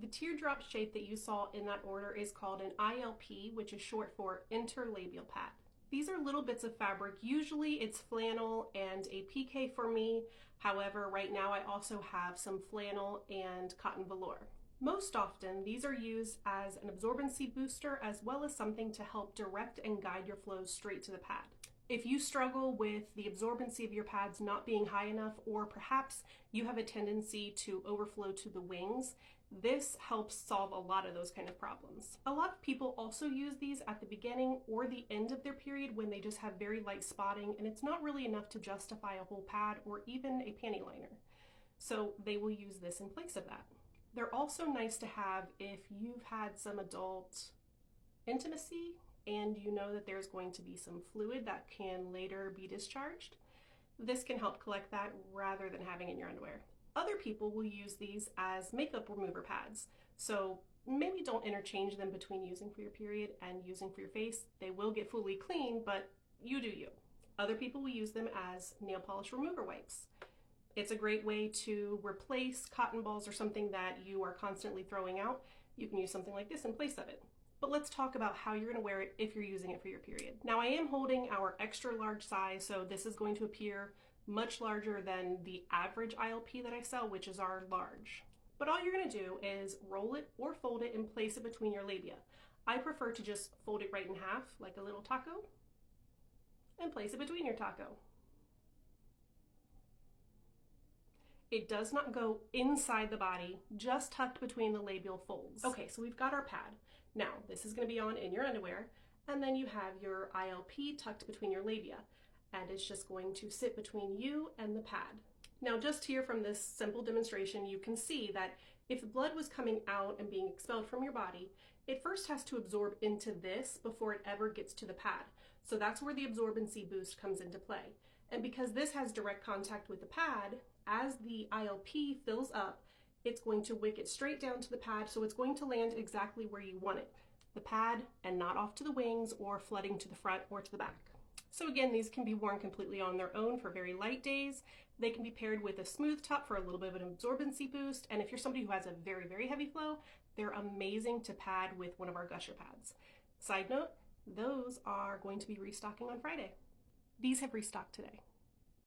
The teardrop shape that you saw in that order is called an ILP, which is short for interlabial pad. These are little bits of fabric. Usually it's flannel and a PK for me. However, right now I also have some flannel and cotton velour. Most often, these are used as an absorbency booster as well as something to help direct and guide your flows straight to the pad. If you struggle with the absorbency of your pads not being high enough, or perhaps you have a tendency to overflow to the wings, this helps solve a lot of those kind of problems. A lot of people also use these at the beginning or the end of their period when they just have very light spotting and it's not really enough to justify a whole pad or even a panty liner. So they will use this in place of that. They're also nice to have if you've had some adult intimacy and you know that there's going to be some fluid that can later be discharged. This can help collect that rather than having in your underwear. Other people will use these as makeup remover pads. So maybe don't interchange them between using for your period and using for your face. They will get fully clean, but you do you. Other people will use them as nail polish remover wipes. It's a great way to replace cotton balls or something that you are constantly throwing out. You can use something like this in place of it. But let's talk about how you're going to wear it if you're using it for your period. Now I am holding our extra large size, so this is going to appear much larger than the average ILP that I sell, which is our large. But all you're going to do is roll it or fold it and place it between your labia. I prefer to just fold it right in half like a little taco and place it between your taco. It does not go inside the body, just tucked between the labial folds. Okay, so we've got our pad. Now, this is going to be on in your underwear, and then you have your ILP tucked between your labia, and it's just going to sit between you and the pad. Now, just here from this simple demonstration, you can see that if the blood was coming out and being expelled from your body, it first has to absorb into this before it ever gets to the pad. So that's where the absorbency boost comes into play. And because this has direct contact with the pad, as the ILP fills up, it's going to wick it straight down to the pad, so it's going to land exactly where you want it, the pad, and not off to the wings or flooding to the front or to the back. So again, these can be worn completely on their own for very light days. They can be paired with a smooth top for a little bit of an absorbency boost, and if you're somebody who has a very, very heavy flow, they're amazing to pad with one of our gusher pads. Side note, those are going to be restocking on Friday. These have restocked today.